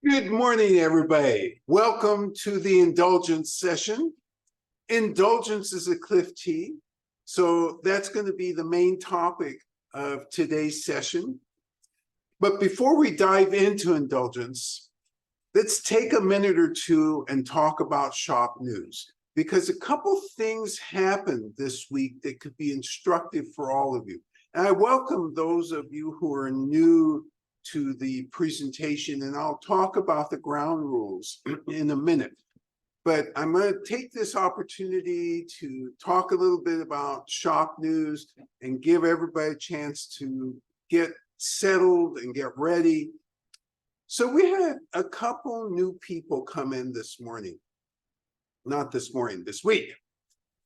Good morning, everybody. Welcome to the Indulgence session. Indulgence is a cliff tea, so that's going to be the main topic of today's session. But before we dive into Indulgence, let's take a minute or two and talk about shop news, because a couple things happened this week that could be instructive for all of you. And I welcome those of you who are new to the presentation, and I'll talk about the ground rules in a minute. But I'm going to take this opportunity to talk a little bit about shop news and give everybody a chance to get settled and get ready. So we had a couple new people come in this morning. Not this morning, this week.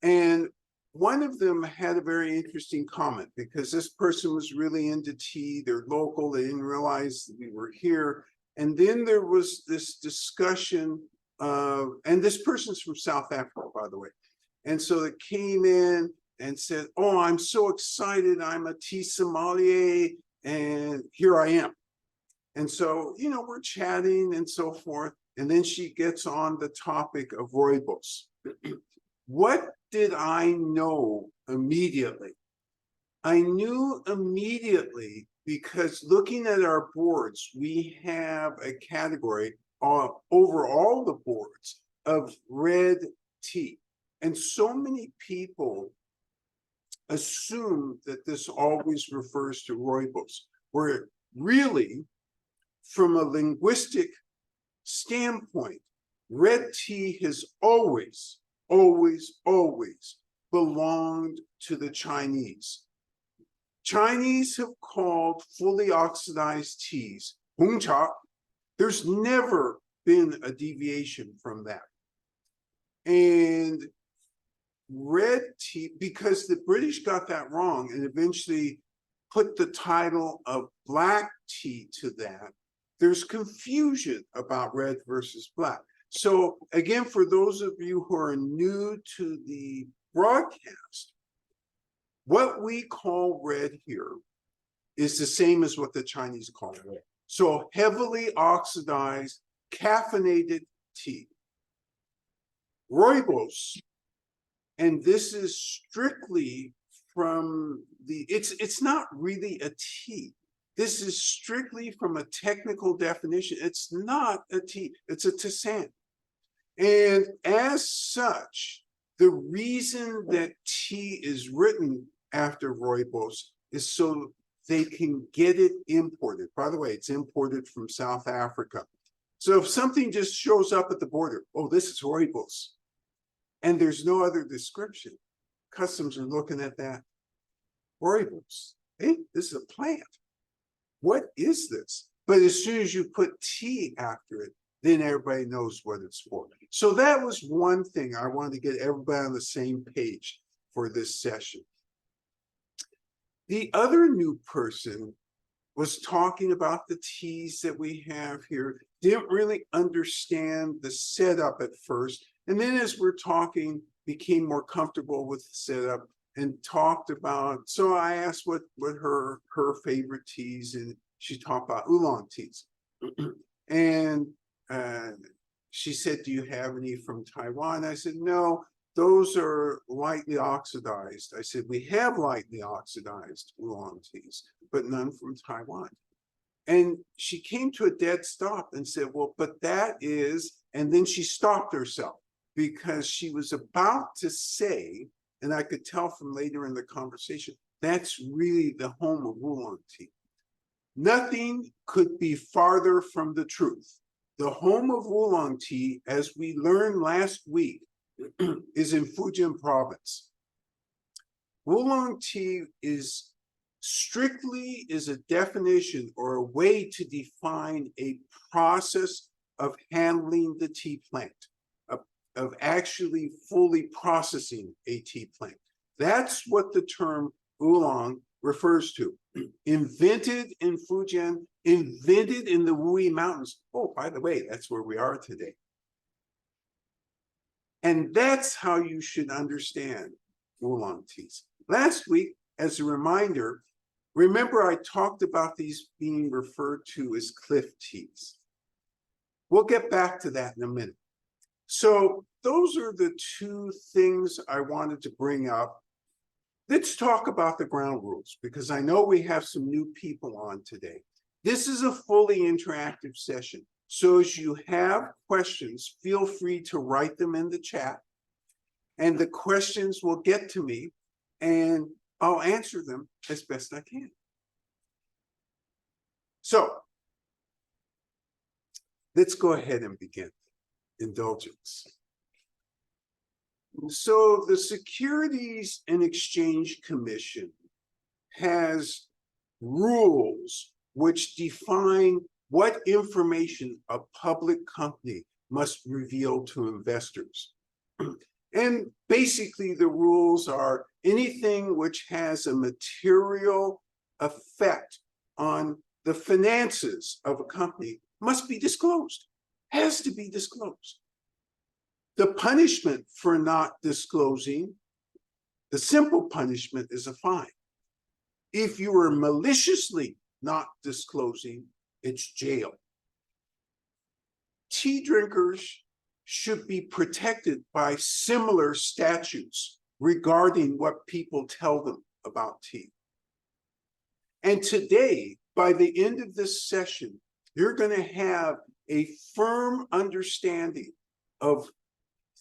And one of them had a very interesting comment, because this person was really into tea. They're local. They didn't realize we were here. And then there was this discussion of, and this person's from South Africa, by the way. And so it came in and said, "Oh, I'm so excited. I'm a tea sommelier, and here I am." And so, you know, we're chatting and so forth. And then she gets on the topic of rooibos. What did I know immediately? I knew immediately because looking at our boards, we have a category over all the boards of red tea. And so many people assume that this always refers to rooibos, where really, from a linguistic standpoint, red tea has always belonged to the Chinese. Chinese have called fully oxidized teas hongcha. There's never been a deviation from that. And red tea, because the British got that wrong and eventually put the title of black tea to that, there's confusion about red versus black. So again, for those of you who are new to the broadcast, what we call red here is the same as what the Chinese call red. So heavily oxidized, caffeinated tea. Rooibos, and this is strictly from the, it's not really a tea. This is strictly from a technical definition. It's not a tea, it's a tisane. And as such, the reason that tea is written after rooibos is so they can get it imported. By the way, it's imported from South Africa. So if something just shows up at the border, oh, this is rooibos, and there's no other description, customs are looking at that. Rooibos, hey, this is a plant. What is this? But as soon as you put tea after it, then everybody knows what it's for. So that was one thing I wanted to get everybody on the same page for this session. The other new person was talking about the teas that we have here, didn't really understand the setup at first. And then as we're talking, became more comfortable with the setup and talked about, so I asked what her favorite teas, and she talked about Oolong teas. And she said, "Do you have any from Taiwan?" I said, "No, those are lightly oxidized." I said, "We have lightly oxidized Oolong teas, but none from Taiwan." And she came to a dead stop and said, "Well, but that is," and then she stopped herself because she was about to say, and I could tell from later in the conversation, that's really the home of Oolong tea. Nothing could be farther from the truth. The home of Oolong tea, as we learned last week, is in Fujian province. Oolong tea is strictly a definition or a way to define a process of handling the tea plant, of actually fully processing a tea plant. That's what the term Oolong refers to. Invented in Fujian, invented in the Wuyi Mountains. Oh, by the way, that's where we are today. And that's how you should understand Oolong teas. Last week, as a reminder, remember I talked about these being referred to as cliff teas. We'll get back to that in a minute. So those are the two things I wanted to bring up. Let's talk about the ground rules, because I know we have some new people on today. This is a fully interactive session. So as you have questions, feel free to write them in the chat, and the questions will get to me and I'll answer them as best I can. So let's go ahead and begin. Indulgence. So the Securities and Exchange Commission has rules which define what information a public company must reveal to investors. And basically the rules are anything which has a material effect on the finances of a company must be disclosed, has to be disclosed. The punishment for not disclosing, the simple punishment is a fine. If you are maliciously not disclosing, it's jail. Tea drinkers should be protected by similar statutes regarding what people tell them about tea. And today, by the end of this session, you're going to have a firm understanding of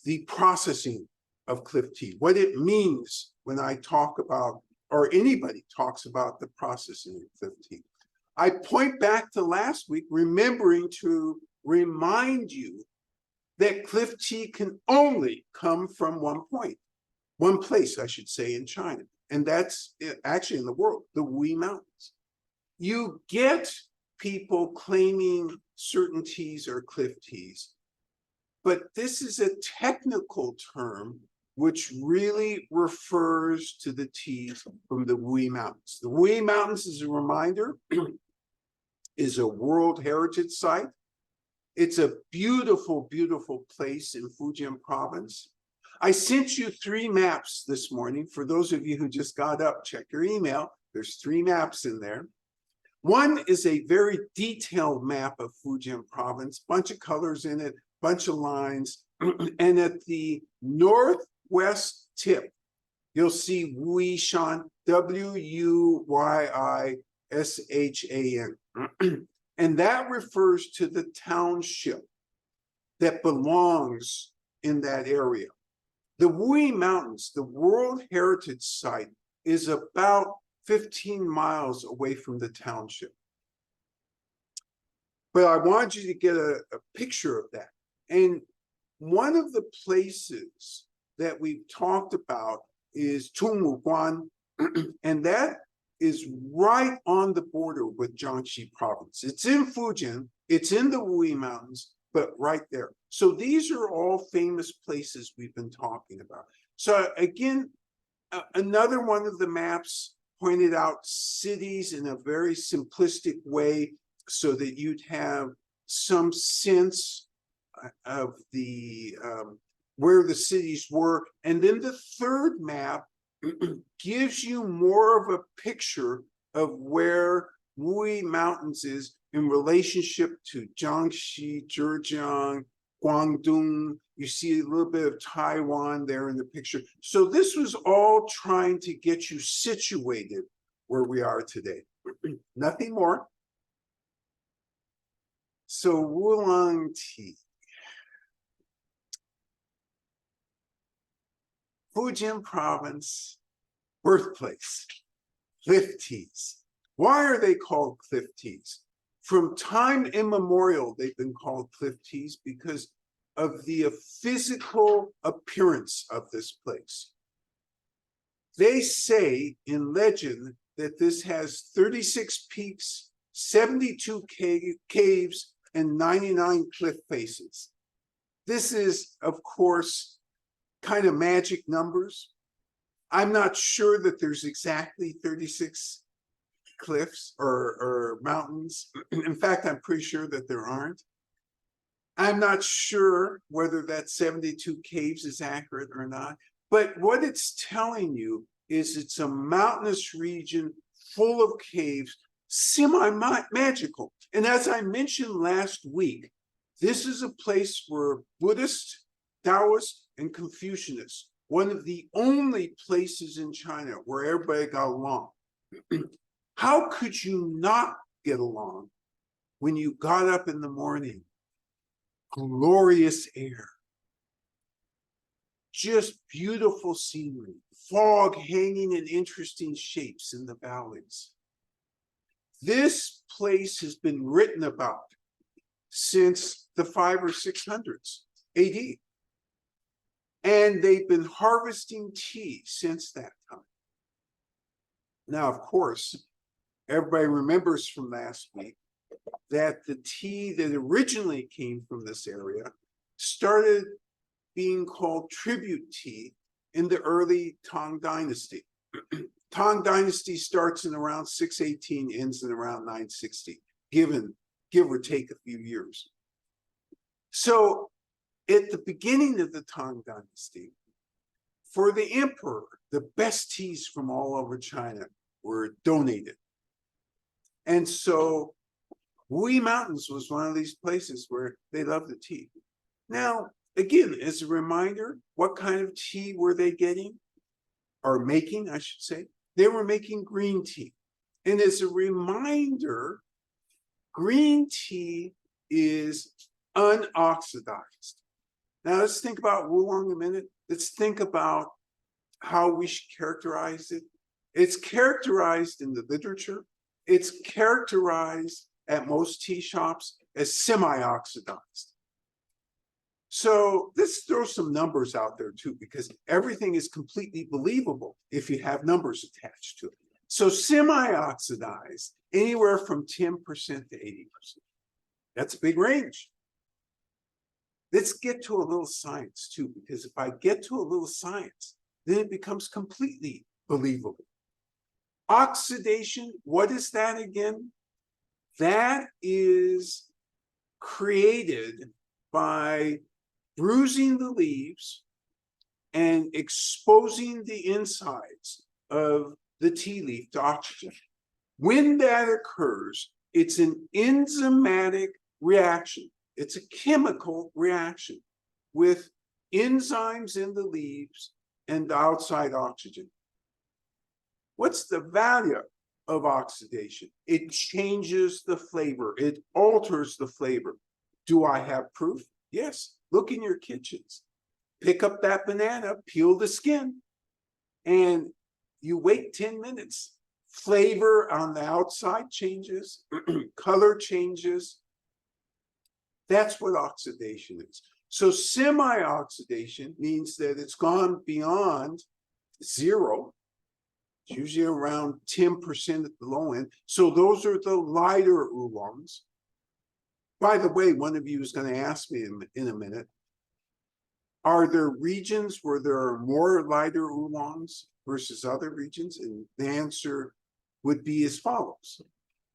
the processing of cliff tea, what it means when I talk about, or anybody talks about the processing of cliff tea. I point back to last week, remembering to remind you that cliff tea can only come from one place, I should say, in China. And that's actually in the world, the Wuyi Mountains. You get people claiming certain teas are cliff teas, but this is a technical term which really refers to the teas from the Wuyi Mountains. The Wuyi Mountains, as a reminder, is a World Heritage Site. It's a beautiful, beautiful place in Fujian Province. I sent you 3 maps this morning. For those of you who just got up, check your email. There's 3 maps in there. One is a very detailed map of Fujian Province, bunch of colors in it, bunch of lines. And at the northwest tip, you'll see Wuyishan, W-U-Y-I-S-H-A-N. And that refers to the township that belongs in that area. The Wuyi Mountains, the World Heritage Site, is about 15 miles away from the township. But I wanted you to get a picture of that. And one of the places that we've talked about is Tungguguan, and that is right on the border with Jiangxi Province. It's in Fujian, it's in the Wuyi Mountains, but right there. So these are all famous places we've been talking about. So again, another one of the maps pointed out cities in a very simplistic way so that you'd have some sense of the where the cities were. And then the third map gives you more of a picture of where Wuyi Mountains is in relationship to Jiangxi, Zhejiang, Guangdong. You see a little bit of Taiwan there in the picture. So this was all trying to get you situated where we are today. Nothing more. So Wulong tea. Fujian Province, birthplace, cliff teas. Why are they called cliff teas? From time immemorial, they've been called cliff teas because of the physical appearance of this place. They say in legend that this has 36 peaks, 72 caves, and 99 cliff faces. This is, of course, kind of magic numbers. I'm not sure that there's exactly 36 cliffs or mountains. In fact, I'm pretty sure that there aren't. I'm not sure whether that 72 caves is accurate or not, but what it's telling you is it's a mountainous region full of caves, semi-magical. And as I mentioned last week, This is a place where Buddhist, Taoist, and Confucianists, one of the only places in China where everybody got along. How could you not get along when you got up in the morning? Glorious air, just beautiful scenery, fog hanging in interesting shapes in the valleys. This place has been written about since the 500s or 600s AD. And they've been harvesting tea since that time. Now, of course, everybody remembers from last week that the tea that originally came from this area started being called tribute tea in the early Tang Dynasty. Tang Dynasty starts in around 618, ends in around 960, give or take a few years. So at the beginning of the Tang Dynasty, for the emperor, the best teas from all over China were donated. And so Wuyi Mountains was one of these places where they loved the tea. Now, again, as a reminder, what kind of tea were they getting? Or making, I should say. They were making green tea. And as a reminder, green tea is unoxidized. Now let's think about Wulong a minute. Let's think about how we should characterize it. It's characterized in the literature. It's characterized at most tea shops as semi-oxidized. So let's throw some numbers out there too, because everything is completely believable if you have numbers attached to it. So semi-oxidized, anywhere from 10% to 80%. That's a big range. Let's get to a little science too, because if I get to a little science, then it becomes completely believable. Oxidation, what is that again? That is created by bruising the leaves and exposing the insides of the tea leaf to oxygen. When that occurs, it's an enzymatic reaction. It's a chemical reaction with enzymes in the leaves and the outside oxygen. What's the value of oxidation? It changes the flavor. It alters the flavor. Do I have proof? Yes. Look in your kitchens. Pick up that banana, peel the skin, and you wait 10 minutes. Flavor on the outside changes, color changes. That's what oxidation is. So semi-oxidation means that it's gone beyond zero. It's usually around 10% at the low end. So those are the lighter oolongs. By the way, one of you is going to ask me in a minute, are there regions where there are more lighter oolongs versus other regions? And the answer would be as follows.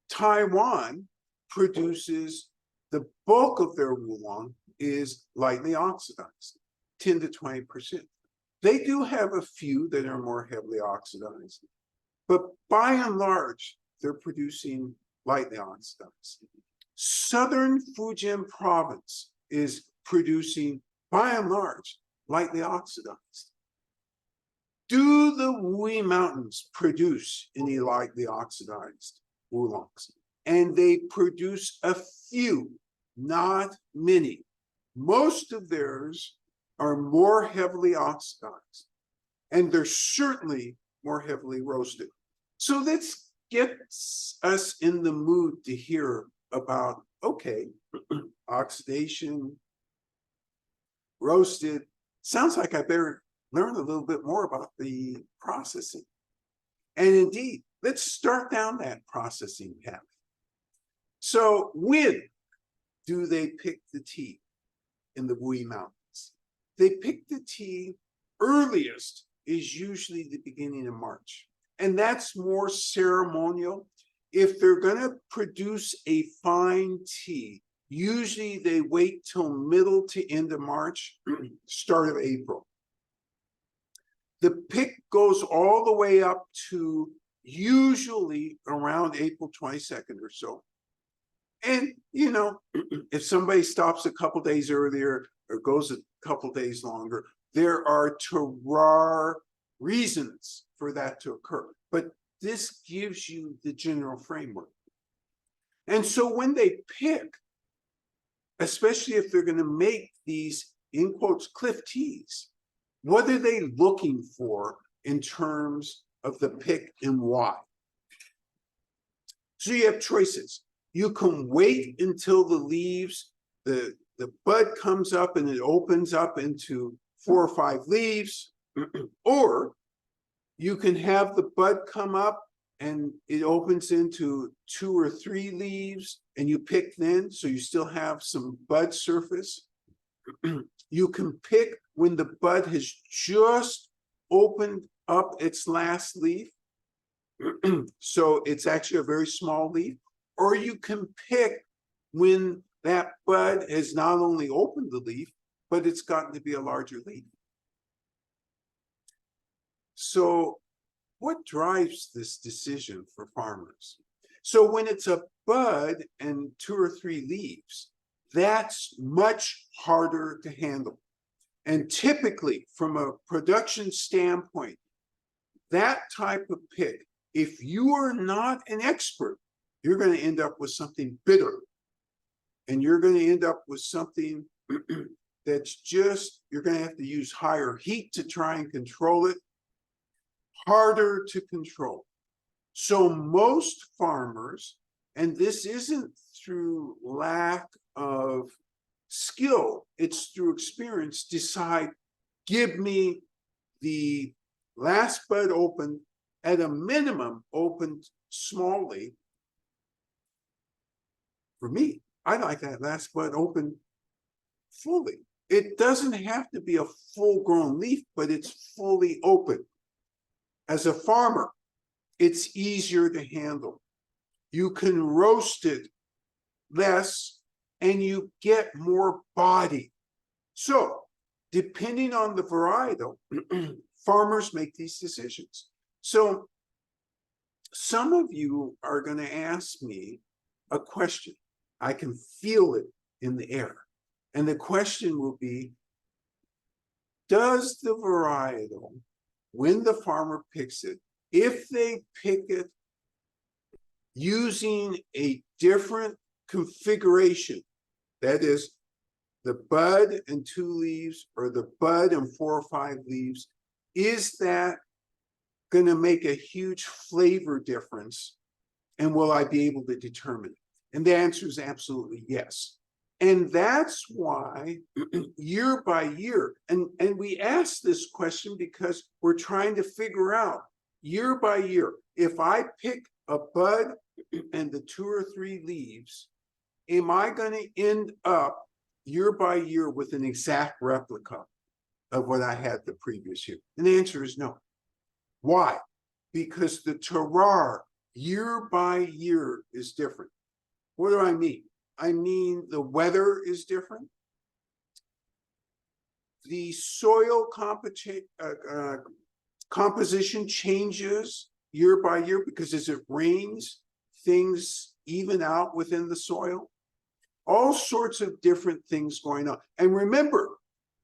Taiwan produces the bulk of their oolong is lightly oxidized, 10 to 20%. They do have a few that are more heavily oxidized, but by and large, they're producing lightly oxidized. Southern Fujian province is producing, by and large, lightly oxidized. Do the Wuyi Mountains produce any lightly oxidized oolongs? And they produce a few, not many. Most of theirs are more heavily oxidized, and they're certainly more heavily roasted. So this gets us in the mood to hear about, okay, oxidation, roasted. Sounds like I better learn a little bit more about the processing. And indeed, let's start down that processing path. So when do they pick the tea in the Wuyi Mountains? They pick the tea earliest is usually the beginning of March. And that's more ceremonial. If they're going to produce a fine tea, usually they wait till middle to end of March, start of April. The pick goes all the way up to usually around April 22nd or so. And, you know, if somebody stops a couple days earlier or goes a couple days longer, there are terroir reasons for that to occur. But this gives you the general framework. And so when they pick, especially if they're going to make these, in quotes, cliff teas, what are they looking for in terms of the pick and why? So you have choices. You can wait until the leaves, the bud comes up and it opens up into 4 or 5 leaves, or you can have the bud come up and it opens into 2 or 3 leaves and you pick then, so you still have some bud surface. You can pick when the bud has just opened up its last leaf. So it's actually a very small leaf. Or you can pick when that bud has not only opened the leaf, but it's gotten to be a larger leaf. So what drives this decision for farmers? So when it's a bud and 2 or 3 leaves, that's much harder to handle. And typically, from a production standpoint, that type of pick, if you are not an expert, you're going to end up with something bitter. And you're going to end up with something that's just, you're going to have to use higher heat to try and control it, harder to control. So most farmers, and this isn't through lack of skill, it's through experience, decide, give me the last bud open, at a minimum, opened smallly. For me, I like that last bud open fully. It doesn't have to be a full-grown leaf, but it's fully open. As a farmer, it's easier to handle. You can roast it less and you get more body. So, depending on the varietal, farmers make these decisions. So, some of you are going to ask me a question. I can feel it in the air. And the question will be, does the varietal, when the farmer picks it, if they pick it using a different configuration, that is, the bud and 2 leaves or the bud and 4 or 5 leaves, is that going to make a huge flavor difference? And will I be able to determine it? And the answer is absolutely yes. And that's why year by year, and we ask this question because we're trying to figure out year by year, if I pick a bud and the 2 or 3 leaves, am I going to end up year by year with an exact replica of what I had the previous year? And the answer is no. Why? Because the terroir year by year is different. What do I mean? I mean the weather is different. The soil composition changes year by year because as it rains, things even out within the soil. All sorts of different things going on. And remember,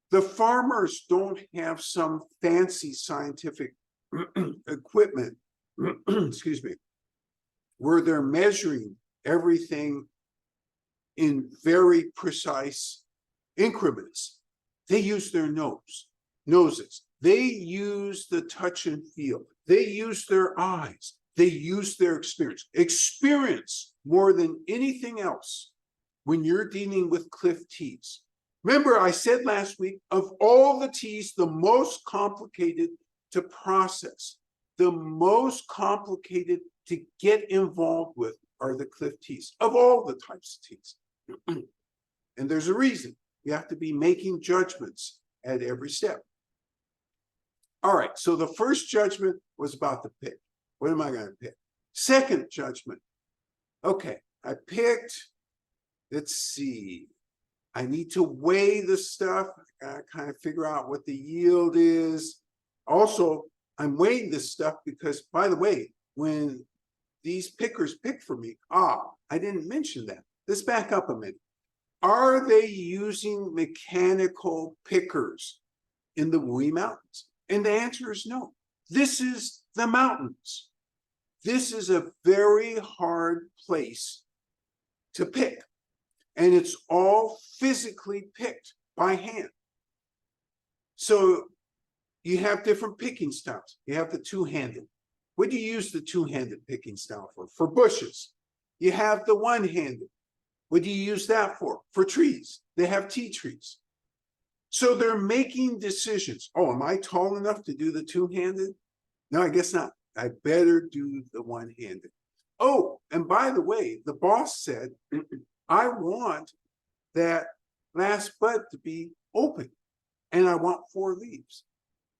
the farmers don't have some fancy scientific equipment, excuse me, where they're measuring everything in very precise increments. They use their noses. They use the touch and feel. They use their eyes. They use their experience. Experience more than anything else when you're dealing with cliff teas. Remember, I said last week, of all the teas, the most complicated to process, the most complicated to get involved with are the cliff teas, of all the types of teas. And there's a reason. You have to be making judgments at every step. All right, so the first judgment was about the pick. What am I going to pick? Second judgment. Okay, I picked, let's see. I need to weigh the stuff. I gotta kind of figure out what the yield is. Also, I'm weighing this stuff because, by the way, when these pickers pick for me, I didn't mention that. let's back up a minute. Are they using mechanical pickers in the Wuyi Mountains? And the answer is no. This is the mountains. This is a very hard place to pick. And it's all physically picked by hand. So you have different picking styles. You have the two-handed. What do you use the two-handed picking style for? For bushes. You have the one-handed. What do you use that for? For trees. They have tea trees. So they're making decisions. Oh, am I tall enough to do the two-handed? No, I guess not. I better do the one-handed. Oh, and by the way, the boss said, I want that last bud to be open, and I want 4 leaves.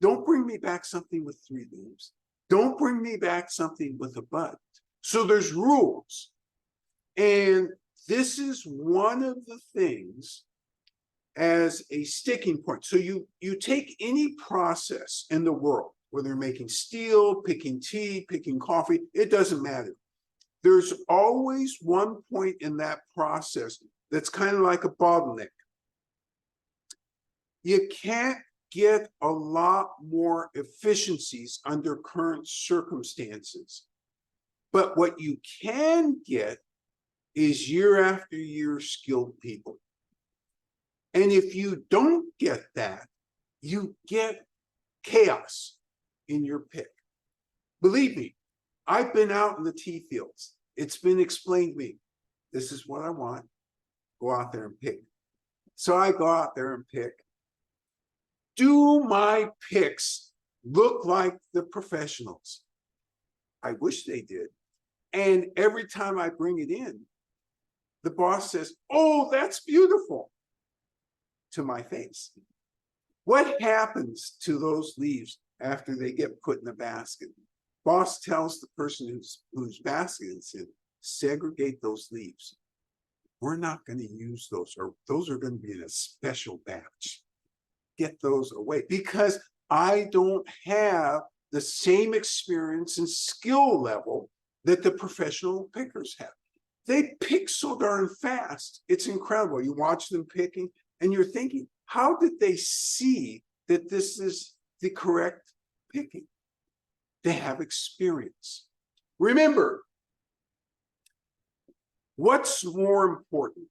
Don't bring me back something with 3 leaves. Don't bring me back something with a bud. So there's rules. And this is one of the things as a sticking point. So you take any process in the world, whether you're making steel, picking tea, picking coffee, it doesn't matter. There's always one point in that process that's kind of like a bottleneck. You can't get a lot more efficiencies under current circumstances. But what you can get is year after year skilled people. And if you don't get that, you get chaos in your pick. Believe me, I've been out in the tea fields. It's been explained to me. This is what I want. Go out there and pick. So I go out there and pick. Do my picks look like the professionals? I wish they did. And every time I bring it in, the boss says, oh, that's beautiful, to my face. What happens to those leaves after they get put in the basket? Boss tells the person whose basket it's in, segregate those leaves. We're not going to use those, or those are going to be in a special batch. Get those away, because I don't have the same experience and skill level that the professional pickers have. They pick so darn fast. It's incredible. You watch them picking and you're thinking, how did they see that this is the correct picking? They have experience. Remember, what's more important,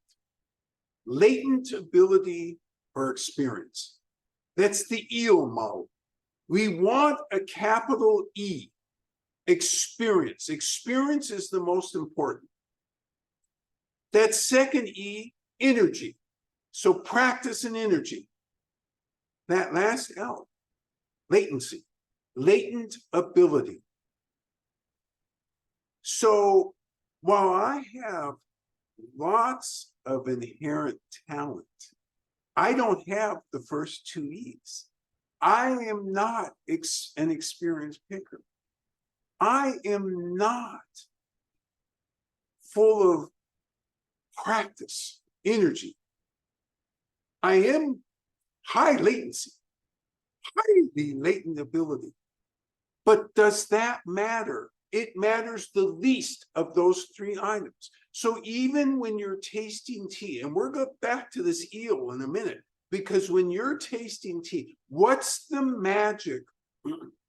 latent ability or experience? That's the eel model. We want a capital E, experience. Experience is the most important. That second E, energy. So practice and energy. That last L, latency, latent ability. So while I have lots of inherent talent, I don't have the first 2 E's. I am not an experienced picker. I am not full of practice, energy. I am high latency, highly latent ability. But does that matter? It matters the least of those 3 items. So even when you're tasting tea, and we'll go back to this eel in a minute, because when you're tasting tea, what's the magic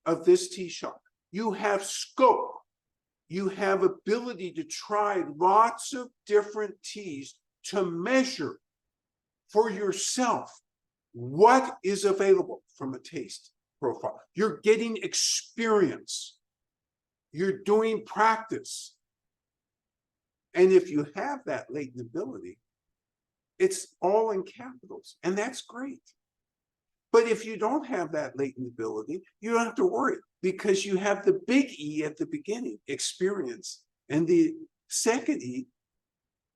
of this tea shop? You have scope. You have ability to try lots of different teas to measure for yourself what is available from a taste profile. You're getting experience. You're doing practice. And if you have that latent ability, it's all in capitals, and that's great. But if you don't have that latent ability, you don't have to worry, because you have the big E at the beginning, experience, and the second E,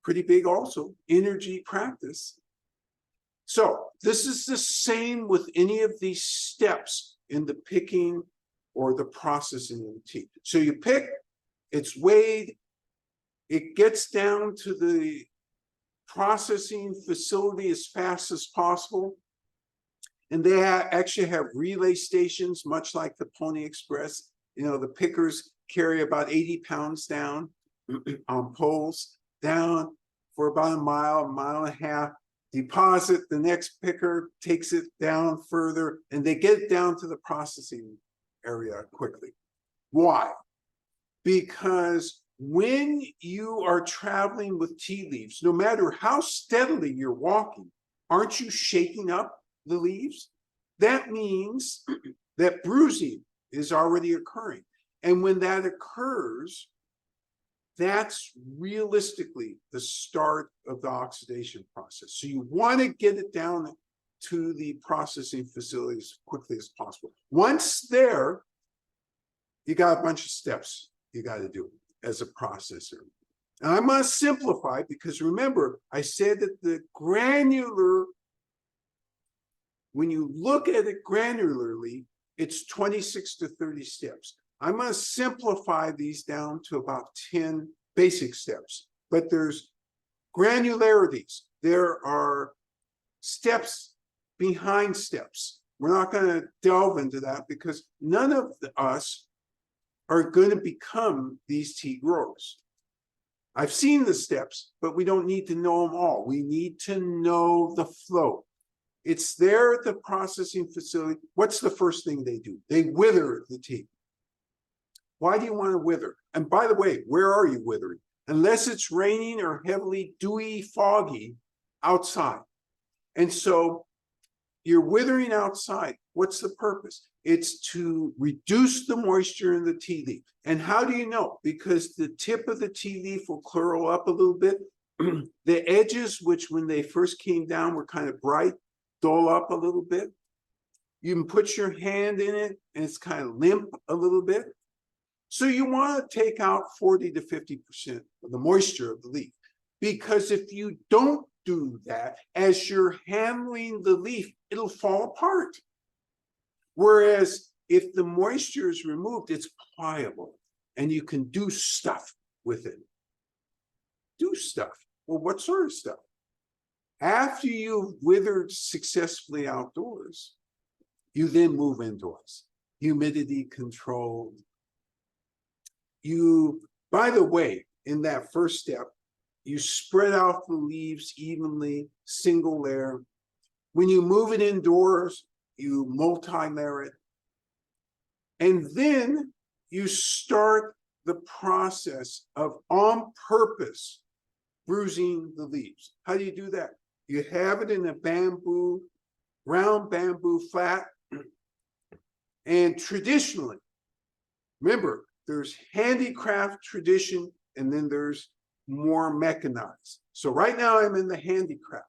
pretty big also, energy, practice. So this is the same with any of these steps in the picking or the processing of the tea. So you pick, it's weighed, it gets down to the processing facility as fast as possible. And they actually have relay stations, much like the Pony Express. You know, the pickers carry about 80 pounds down on poles, down, for about a mile and a half, deposit, the next picker takes it down further, and they get it down to the processing area quickly. Why? Because when you are traveling with tea leaves, no matter how steadily you're walking, aren't you shaking up the leaves? That means that bruising is already occurring. And when that occurs, that's realistically the start of the oxidation process. So you want to get it down to the processing facility as quickly as possible. Once there, you got a bunch of steps you got to do as a processor. And I'm going to simplify because remember, I said that the granular, when you look at it granularly, it's 26 to 30 steps. I'm going to simplify these down to about 10 basic steps, but there's granularities. There are steps behind steps. We're not going to delve into that because none of us are going to become these tea growers. I've seen the steps, but we don't need to know them all. We need to know the flow. It's there at the processing facility. What's the first thing they do? They wither the tea. Why do you want to wither? And by the way, where are you withering? Unless it's raining or heavily dewy, foggy outside. And so you're withering outside. What's the purpose? It's to reduce the moisture in the tea leaf. And how do you know? Because the tip of the tea leaf will curl up a little bit. The edges, which when they first came down were kind of bright, dull up a little bit. You can put your hand in it and it's kind of limp a little bit. So you want to take out 40 to 50% of the moisture of the leaf. Because if you don't do that, as you're handling the leaf, it'll fall apart. Whereas if the moisture is removed, it's pliable and you can do stuff with it. Do stuff. Well, what sort of stuff? After you've withered successfully outdoors, you then move indoors. Humidity controlled. By the way, in that first step, you spread out the leaves evenly, single layer. When you move it indoors, you multi-layer it. And then you start the process of on purpose bruising the leaves. How do you do that? You have it in a bamboo, round bamboo flat. And traditionally, remember, there's handicraft tradition, and then there's more mechanized. So right now I'm in the handicraft.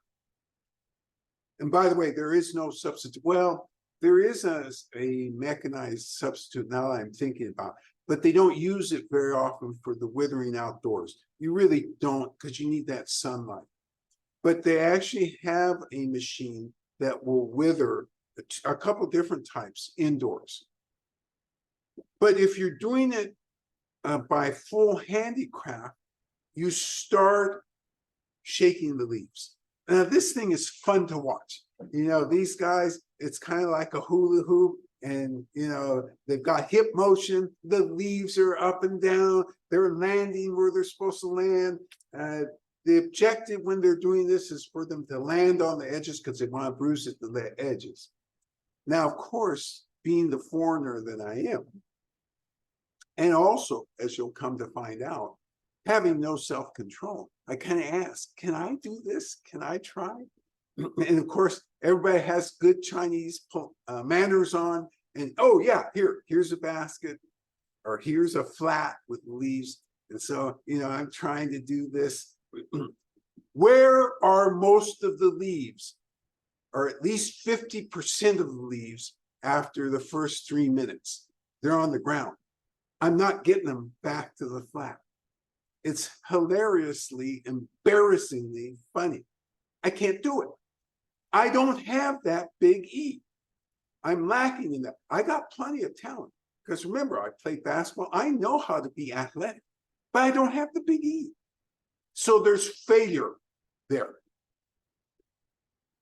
And by the way, there is no substitute. Well, there is a mechanized substitute now I'm thinking about, but they don't use it very often for the withering outdoors. You really don't, because you need that sunlight. But they actually have a machine that will wither a couple different types indoors. But if you're doing it by full handicraft, you start shaking the leaves. Now, this thing is fun to watch. You know, these guys, it's kind of like a hula hoop, and, you know, they've got hip motion. The leaves are up and down. They're landing where they're supposed to land. The objective when they're doing this is for them to land on the edges because they want to bruise at the edges. Now, of course, being the foreigner that I am, and also, as you'll come to find out, having no self-control, I kind of ask, can I do this? Can I try? And of course, everybody has good Chinese manners on. And oh yeah, here's a basket, or here's a flat with leaves. And so, you know, I'm trying to do this. Where are most of the leaves? Or at least 50% of the leaves after the first 3 minutes. They're on the ground. I'm not getting them back to the flat. It's hilariously, embarrassingly funny. I can't do it. I don't have that big E. I'm lacking in that. I got plenty of talent. Because remember, I played basketball. I know how to be athletic, but I don't have the big E. So there's failure there.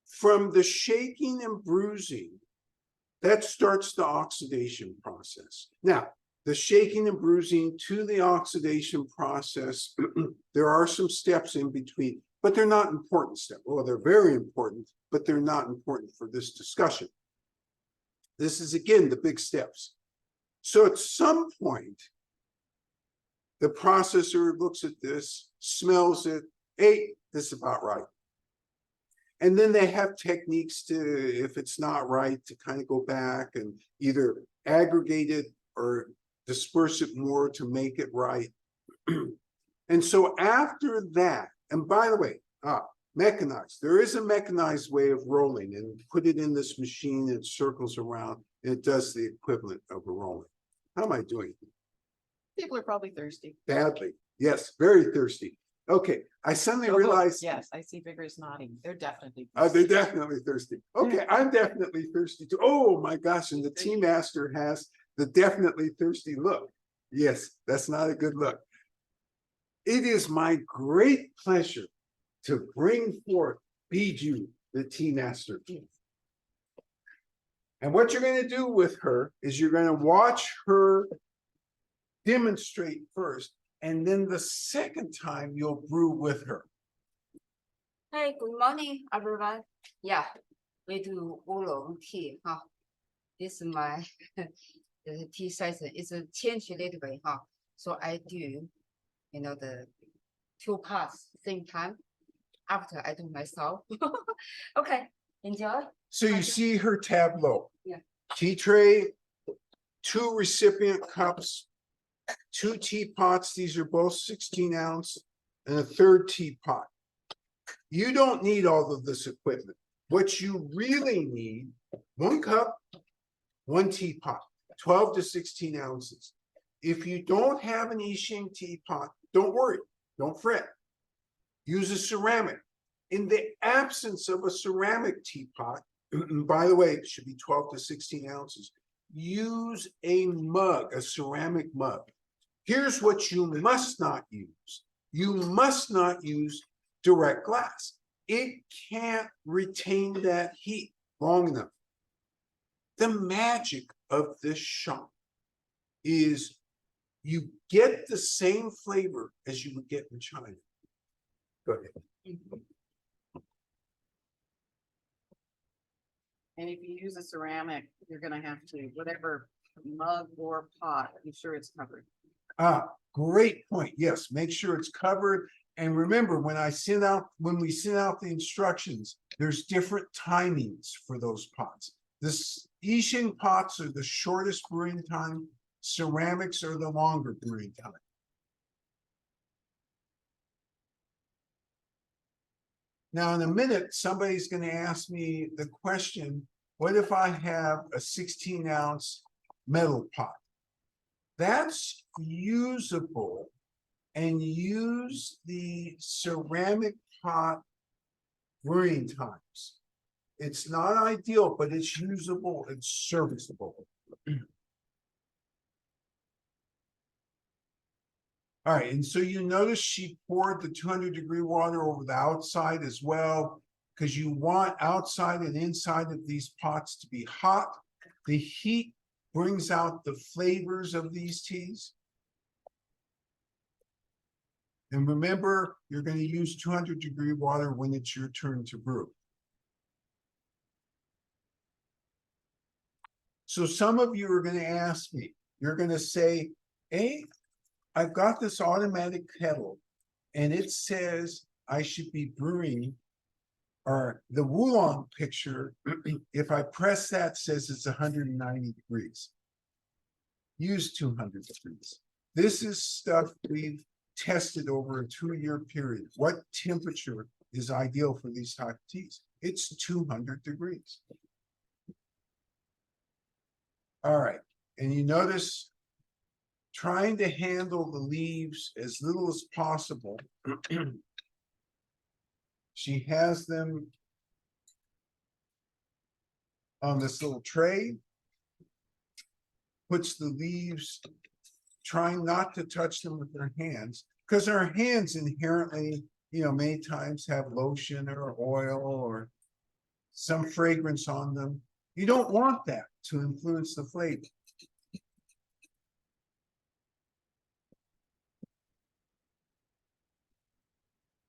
From the shaking and bruising, that starts the oxidation process. Now, the shaking and bruising to the oxidation process, there are some steps in between, but they're not important steps. Well, they're very important, but they're not important for this discussion. This is, again, the big steps. So at some point, the processor looks at this, smells it, hey, this is about right. And then they have techniques to, if it's not right, to kind of go back and either aggregate it or disperse it more to make it right. And so after that, and by the way, mechanized, there is a mechanized way of rolling, and put it in this machine, it circles around, and it does the equivalent of a rolling. How am I doing? People are probably thirsty. Badly. Yes, very thirsty. Okay, I suddenly realized. Yes, I see vigorous nodding. They're definitely. They're definitely thirsty. Okay, I'm definitely thirsty too. Oh my gosh, and the tea master has the definitely thirsty look. Yes, that's not a good look. It is my great pleasure to bring forth Biju, the tea master. And what you're going to do with her is you're going to watch her demonstrate first, and then the second time you'll brew with her. Hey, good morning, everyone. Yeah, we do Oolong tea, huh? This is my the tea session. It's a change a little bit, huh? So I do, the 2 parts same time after I do myself. Okay, enjoy. So you see her tableau. Yeah. Tea tray, 2 recipient cups, 2 teapots. These are both 16 ounce, and a 3rd teapot. You don't need all of this equipment. What you really need, 1 cup, 1 teapot, 12 to 16 ounces. If you don't have an I Ching teapot, don't worry, don't fret. Use a ceramic. In the absence of a ceramic teapot, by the way, it should be 12 to 16 ounces, use a mug, a ceramic mug. Here's what you must not use. You must not use direct glass. It can't retain that heat long enough. The magic of this shot is you get the same flavor as you would get in China. Go ahead. And if you use a ceramic, you're gonna have to, whatever mug or pot, be sure it's covered. Great point. Yes, make sure it's covered. And remember, when we send out the instructions, there's different timings for those pots. This I Ching pots are the shortest brewing time. Ceramics are the longer brewing time. Now, in a minute, somebody's going to ask me the question, what if I have a 16 ounce metal pot? That's usable, and use the ceramic pot brewing times. It's not ideal, but it's usable, it's serviceable. All right, and so you notice she poured the 200-degree water over the outside as well, because you want outside and inside of these pots to be hot. The heat brings out the flavors of these teas. And remember, you're going to use 200-degree water when it's your turn to brew. So some of you are going to ask me, you're going to say, hey, I've got this automatic kettle, and it says I should be brewing, or the Wulong picture, if I press that, says it's 190 degrees. Use 200 degrees. This is stuff we've tested over a 2-year period. What temperature is ideal for these type of teas? It's 200 degrees. All right, and you notice trying to handle the leaves as little as possible. She has them on this little tray, puts the leaves, trying not to touch them with her hands, because our hands inherently, many times have lotion or oil or some fragrance on them. You don't want that to influence the flavor.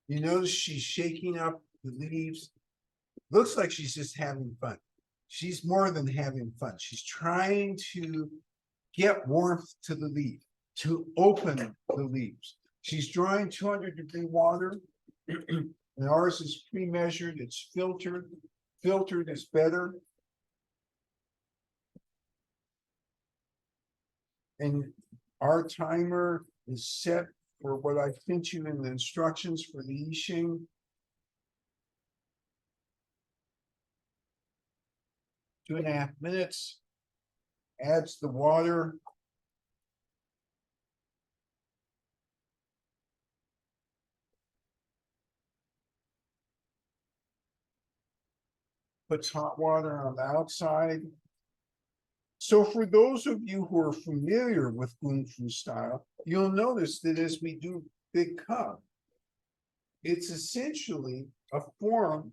You notice she's shaking up the leaves. Looks like she's just having fun. She's more than having fun. She's trying to get warmth to the leaf, to open the leaves. She's drawing 200-degree water. And ours is pre-measured, it's filtered. Filtered is better. And our timer is set for what I sent you in the instructions for the I Ching. 2.5 minutes. Adds the water. Puts hot water on the outside. So for those of you who are familiar with Kung Fu style, you'll notice that as we do Big Cup, it's essentially a form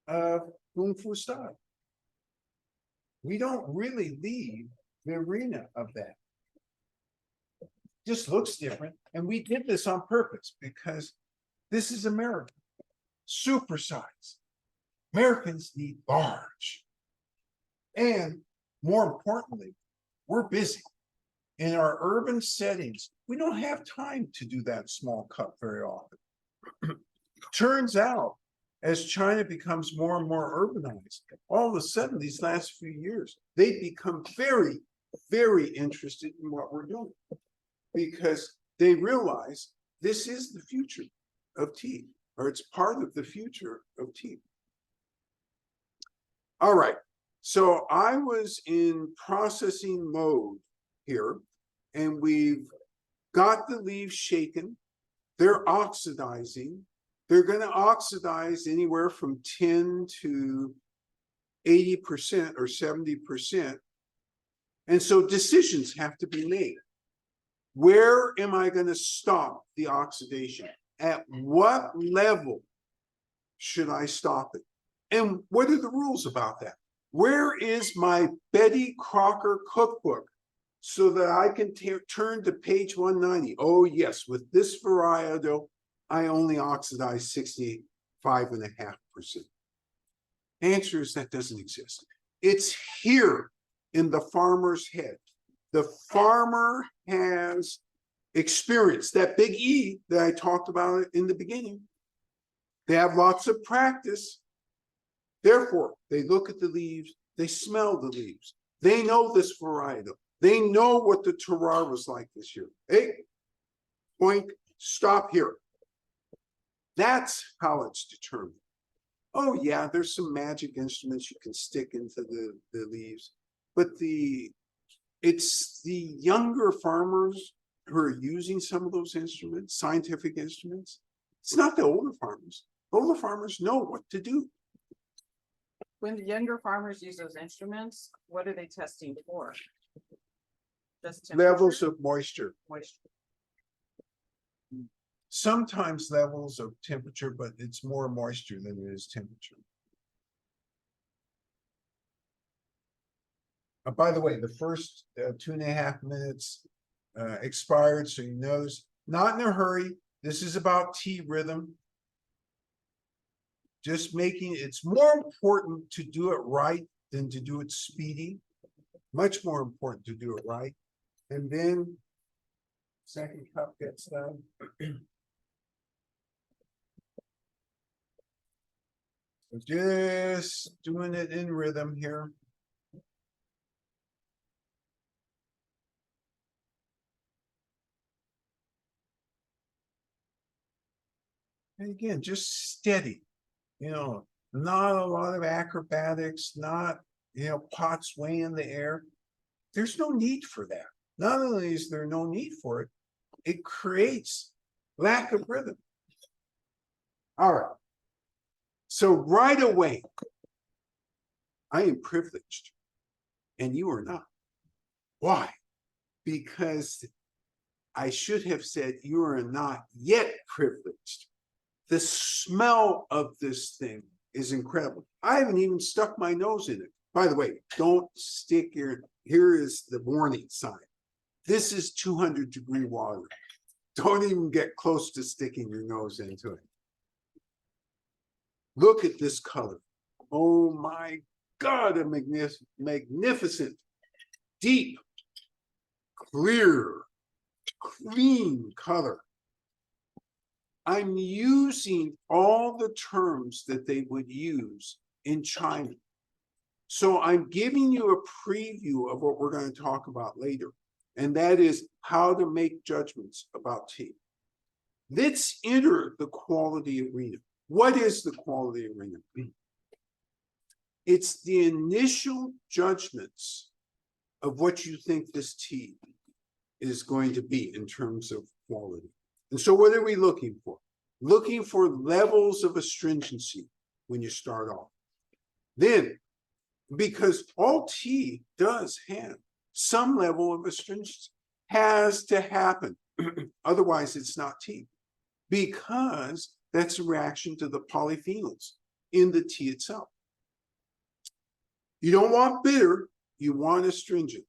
of Kung Fu style. We don't really leave the arena of that. Just looks different. And we did this on purpose because this is America. Supersize. Americans need large. And more importantly, we're busy. In our urban settings, we don't have time to do that small cup very often. Turns out, as China becomes more and more urbanized, all of a sudden, these last few years, they become very, very interested in what we're doing. Because they realize this is the future of tea, or it's part of the future of tea. All right, so I was in processing mode here, and we've got the leaves shaken. They're oxidizing. They're going to oxidize anywhere from 10 to 80% or 70%. And so decisions have to be made. Where am I going to stop the oxidation? At what level should I stop it? And what are the rules about that? Where is my Betty Crocker cookbook so that I can turn to page 190? Oh, yes, with this varietal, I only oxidize 65.5%. Answer is that doesn't exist. It's here in the farmer's head. The farmer has experience, that big E that I talked about in the beginning. They have lots of practice. Therefore, they look at the leaves, they smell the leaves. They know this varietal. They know what the terroir was like this year. Hey, point, stop here. That's how it's determined. Oh yeah, there's some magic instruments you can stick into the leaves, but it's the younger farmers who are using some of those instruments, scientific instruments. It's not the older farmers. Older farmers know what to do. When the younger farmers use those instruments, what are they testing for? Just Levels of moisture. moisture. Sometimes levels of temperature, but it's more moisture than it is temperature. By the way, the first 2.5 minutes expired, so you notice, not in a hurry. This is about tea rhythm. Just making, it's more important to do it right than to do it speedy. Much more important to do it right. And then second cup gets done. So just doing it in rhythm here. And again, just steady, you know, not a lot of acrobatics, not, you know, pots way in the air. There's no need for that. Not only is there no need for it, it creates lack of rhythm. All right. So right away, I am privileged and you are not. Why? Because I should have said you are not yet privileged. The smell of this thing is incredible. I haven't even stuck my nose in it. By the way, don't stick your, here is the warning sign. This is 200-degree water. Don't even get close to sticking your nose into it. Look at this color. Oh my God, a magnificent, deep, clear, clean color. I'm using all the terms that they would use in China. So I'm giving you a preview of what we're going to talk about later, and that is how to make judgments about tea. Let's enter the quality arena. What is the quality arena? It's the initial judgments of what you think this tea is going to be in terms of quality. And so what are we looking for? Looking for levels of astringency when you start off. Then, because all tea does have some level of astringency, has to happen. Otherwise, it's not tea. Because that's a reaction to the polyphenols in the tea itself. You don't want bitter, you want astringent,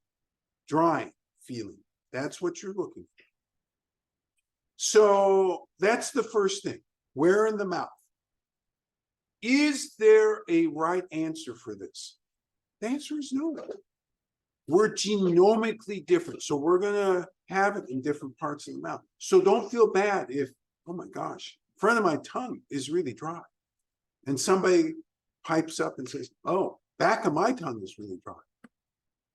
dry feeling. That's what you're looking for. So that's the first thing. Where in the mouth? Is there a right answer for this? The answer is no. We're genomically different, so we're gonna have it in different parts of the mouth. So don't feel bad if, oh my gosh, front of my tongue is really dry. And somebody pipes up and says, oh, back of my tongue is really dry.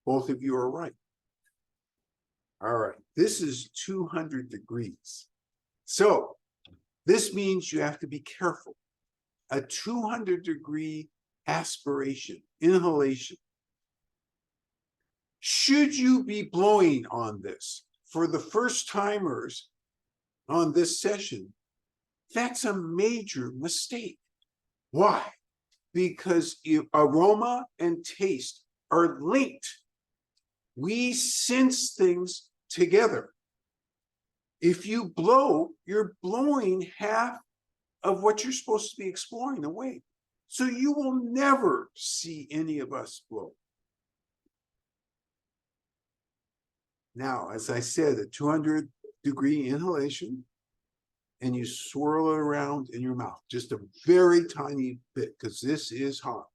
Both of you are right. All right, this is 200 degrees. So this means you have to be careful. A 200-degree aspiration, inhalation. Should you be blowing on this? For the first timers on this session, that's a major mistake. Why? Because aroma and taste are linked. We sense things together. If you blow, you're blowing half of what you're supposed to be exploring away. So you will never see any of us blow. Now, as I said, a 200-degree inhalation, and you swirl it around in your mouth, just a very tiny bit, because this is hot.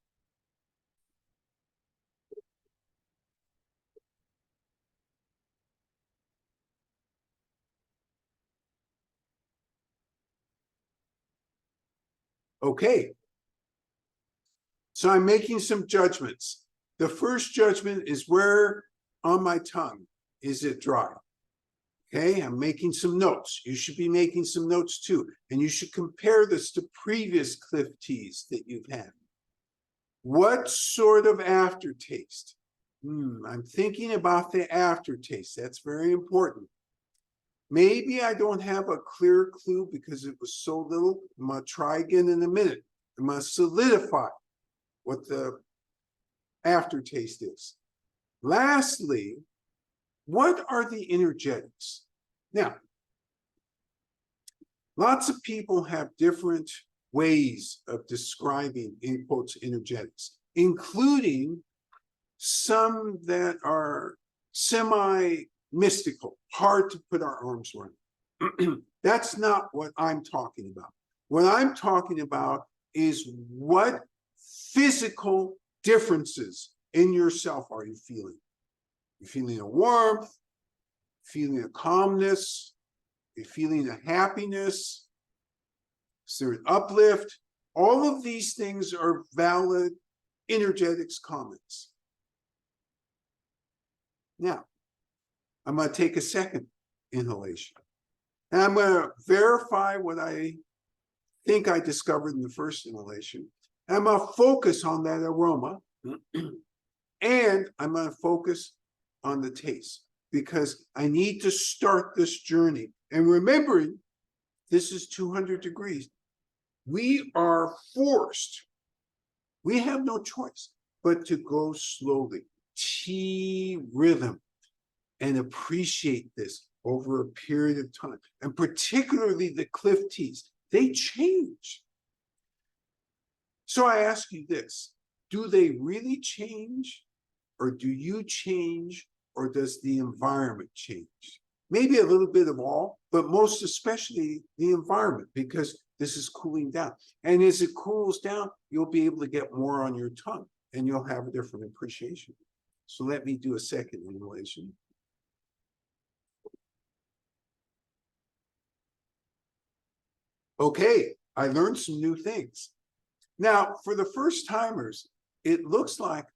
Okay. So I'm making some judgments. The first judgment is where on my tongue is it dry? Okay, I'm making some notes. You should be making some notes too. And you should compare this to previous cliff teas that you've had. What sort of aftertaste? I'm thinking about the aftertaste. That's very important. Maybe I don't have a clear clue because it was so little. I'm going to try again in a minute. I'm going to solidify what the aftertaste is. Lastly, what are the energetics? Now, lots of people have different ways of describing, in quotes, energetics, including some that are semi-mystical, hard to put our arms around. That's not what I'm talking about. What I'm talking about is what physical differences in yourself are you feeling? You're feeling a warmth, feeling a calmness, you're feeling a happiness, is there an uplift? All of these things are valid energetics comments. Now, I'm going to take a second inhalation. And I'm going to verify what I think I discovered in the first inhalation. And I'm going to focus on that aroma. And I'm going to focus on the taste, because I need to start this journey. And remembering, this is 200 degrees. We are forced, we have no choice but to go slowly. Tea rhythm, and appreciate this over a period of time. And particularly the cliff teas, they change. So I ask you this, do they really change? Or do you change, or does the environment change? Maybe a little bit of all, but most especially the environment, because This is cooling down. And as it cools down, you'll be able to get more on your tongue and you'll have a different appreciation. So let me do a second inhalation. Okay, I learned some new things. Now, for the first timers, it looks like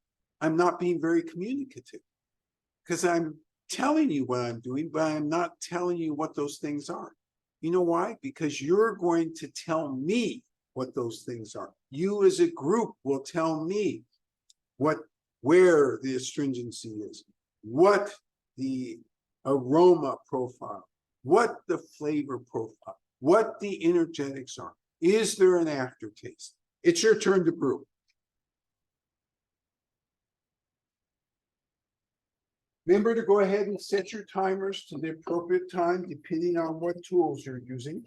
I'm not being very communicative because I'm telling you what I'm doing, but I'm not telling you what those things are. You know why? Because you're going to tell me what those things are. You as a group will tell me where the astringency is, what the aroma profile, what the flavor profile, what the energetics are. Is there an aftertaste? It's your turn to brew. Remember to go ahead and set your timers to the appropriate time, depending on what tools you're using.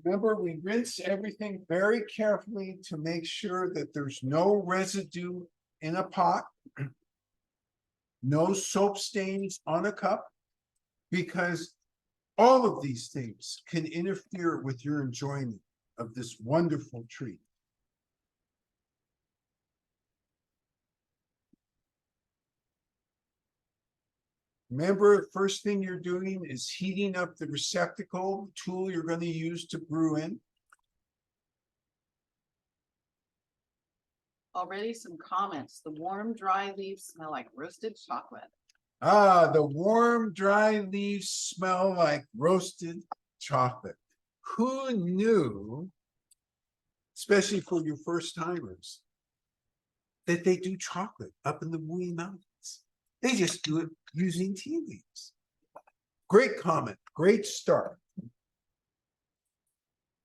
Remember, we rinse everything very carefully to make sure that there's no residue in a pot, no soap stains on a cup, because all of these things can interfere with your enjoyment of this wonderful treat. Remember, first thing you're doing is heating up the receptacle tool you're going to use to brew in. Already some comments. The warm, dry leaves smell like roasted chocolate. Ah, the warm, dry leaves smell like roasted chocolate. Who knew, especially for your first timers, that they do chocolate up in the Wuyi Mountains? They just do it using tea leaves. Great comment, great start.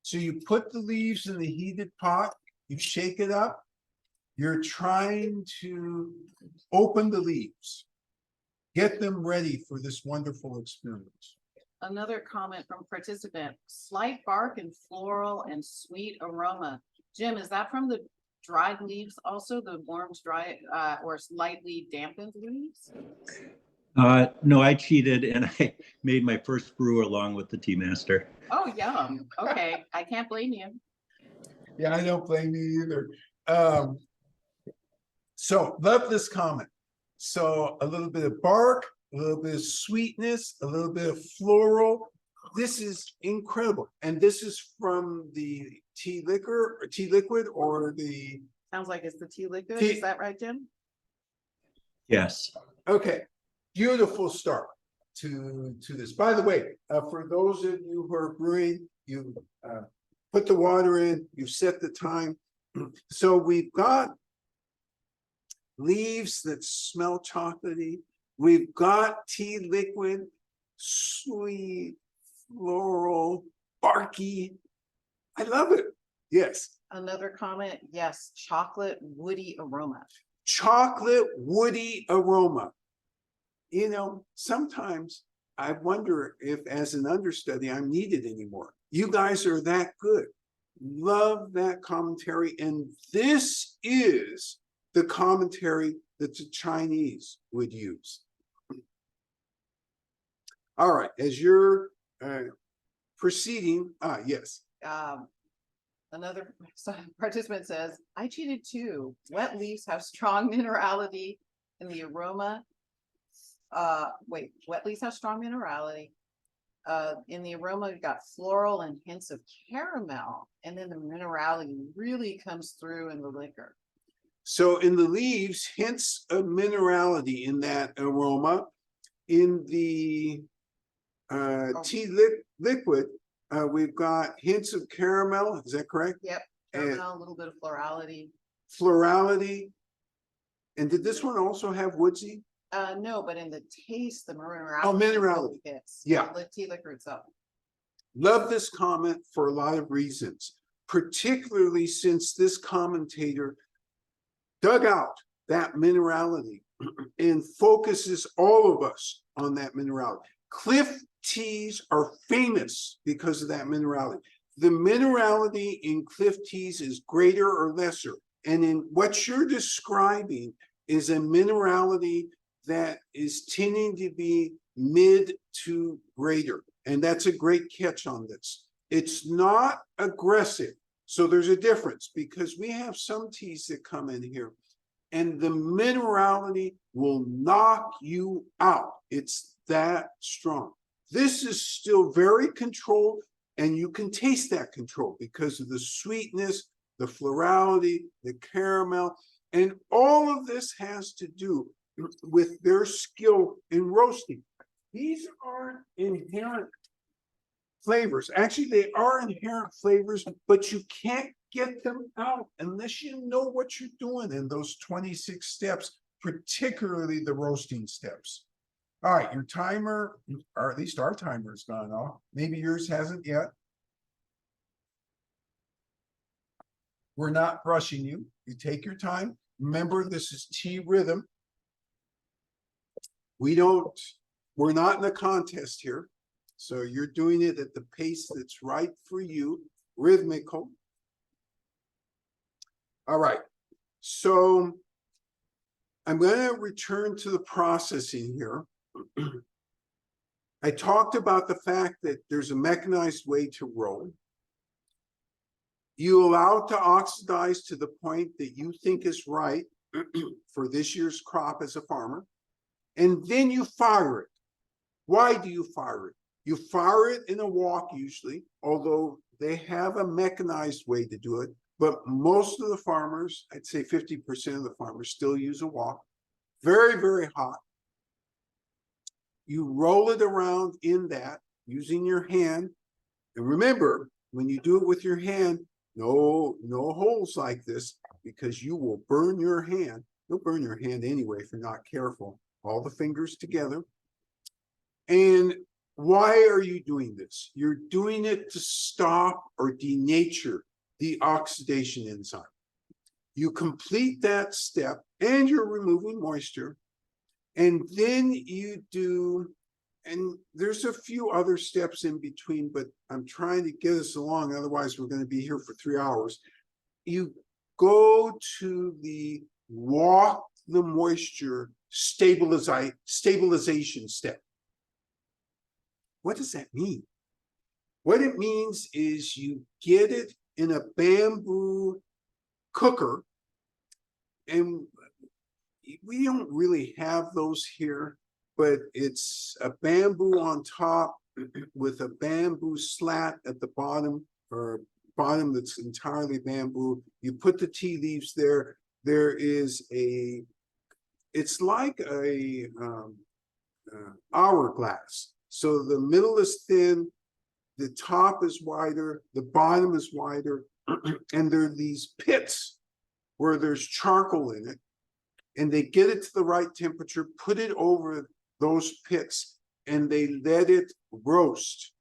So you put the leaves in the heated pot, you shake it up, you're trying to open the leaves, get them ready for this wonderful experience. Another comment from participant, slight bark and floral and sweet aroma. Jim, is that from the dried leaves also, the warm, dry, or slightly dampened leaves? No, I cheated and I made my first brew along with the tea master. Oh, yum. Okay, I can't blame you. Yeah, I don't blame you either. So love this comment. So a little bit of bark, a little bit of sweetness, a little bit of floral. This is incredible. And this is from the tea liquor or tea liquid or the... Sounds like it's the tea liquid. Tea- Is that right, Jim? Yes. Okay, beautiful start to this. By the way, for those of you who are brewing, you put the water in, you set the time. So we've got leaves that smell chocolatey. We've got tea liquid, sweet, floral, barky. I love it. Yes. Another comment, yes, chocolate woody aroma. Chocolate woody aroma. You know, sometimes I wonder if as an understudy I'm needed anymore. You guys are that good. Love that commentary. And this is the commentary that the Chinese would use. All right, as you're proceeding, yes. Another participant says, I cheated too. Wet leaves have strong minerality in the aroma. Wet leaves have strong minerality. In the aroma, we've got floral and hints of caramel. And then the minerality really comes through in the liquor. So in the leaves, hints of minerality in that aroma. In the tea liquid, we've got hints of caramel. Is that correct? Yep, caramel, a little bit of florality. Florality. And did this one also have woodsy? No, but in the taste, the minerality. Oh, minerality. Hits. Yeah. The tea liquor itself. Love this comment for a lot of reasons, particularly since this commentator dug out that minerality and focuses all of us on that minerality. Cliff teas are famous because of that minerality. The minerality in cliff teas is greater or lesser. And in what you're describing is a minerality that is tending to be mid to greater. And that's a great catch on this. It's not aggressive. So there's a difference because we have some teas that come in here and the minerality will knock you out. It's that strong. This is still very controlled and you can taste that control because of the sweetness, the florality, the caramel, and all of this has to do with their skill in roasting. These aren't inherent flavors. Actually, they are inherent flavors, but you can't get them out unless you know what you're doing in those 26 steps, particularly the roasting steps. All right, your timer, or at least our timer has gone off. Maybe yours hasn't yet. We're not rushing you. You take your time. Remember, this is tea rhythm. We're not in a contest here. So you're doing it at the pace that's right for you, rhythmical. All right. So I'm going to return to the processing here. I talked about the fact that there's a mechanized way to roll. You allow it to oxidize to the point that you think is right for this year's crop as a farmer. And then you fire it. Why do you fire it? You fire it in a walk usually, although they have a mechanized way to do it. But most of the farmers, I'd say 50% of the farmers still use a walk. Very, very hot. You roll it around in that using your hand. And remember, when you do it with your hand, no holes like this because you will burn your hand. You'll burn your hand anyway if you're not careful. All the fingers together. And why are you doing this? You're doing it to stop or denature the oxidation enzyme. You complete that step and you're removing moisture. And then you do, and there's a few other steps in between, but I'm trying to get us along. Otherwise, we're going to be here for 3 hours. You go to the walk the moisture stabilization step. What does that mean? What it means is you get it in a bamboo cooker, and we don't really have those here, but it's a bamboo on top with a bamboo slat at the bottom, or bottom that's entirely bamboo. You put the tea leaves there. There is a, it's like a hourglass. So the middle is thin, the top is wider, the bottom is wider, and there are these pits where there's charcoal in it, and they get it to the right temperature, put it over those pits, and they let it roast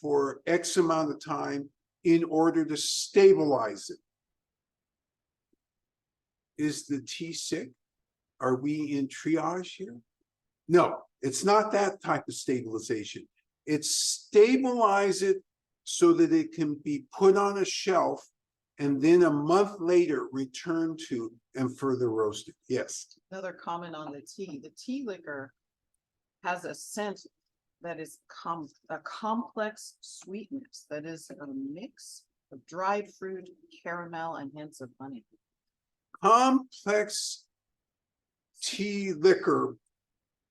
for X amount of time in order to stabilize it. Is the tea sick? Are we in triage here? No, it's not that type of stabilization. It's stabilize it so that it can be put on a shelf and then a month later return to and further roasted. Yes. Another comment on the tea. The tea liquor has a scent that is a complex sweetness that is a mix of dried fruit, caramel, and hints of honey. Complex tea liquor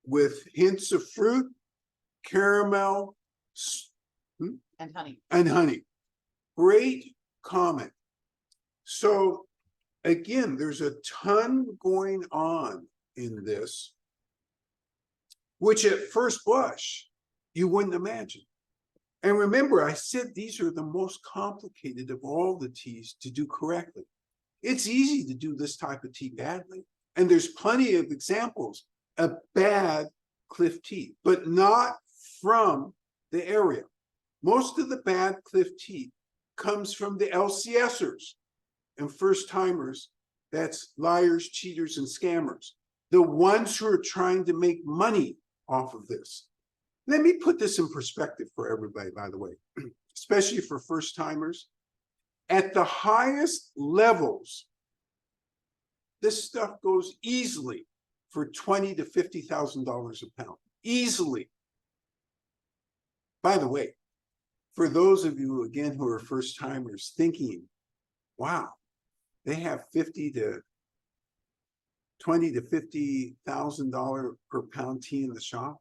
with hints of fruit, caramel, And honey. and honey. Great comment. So again, there's a ton going on in this, which at first blush, you wouldn't imagine. And remember, I said these are the most complicated of all the teas to do correctly. It's easy to do this type of tea badly. And there's plenty of examples of bad cliff tea, but not from the area. Most of the bad cliff tea comes from the LCSers and first timers. That's liars, cheaters, and scammers. The ones who are trying to make money off of this. Let me put this in perspective for everybody, by the way, especially for first timers. At the highest levels, this stuff goes easily for $20,000 to $50,000 a pound, easily. By the way, for those of you, again, who are first timers thinking, wow, they have $20,000 to $50,000 per pound tea in the shop.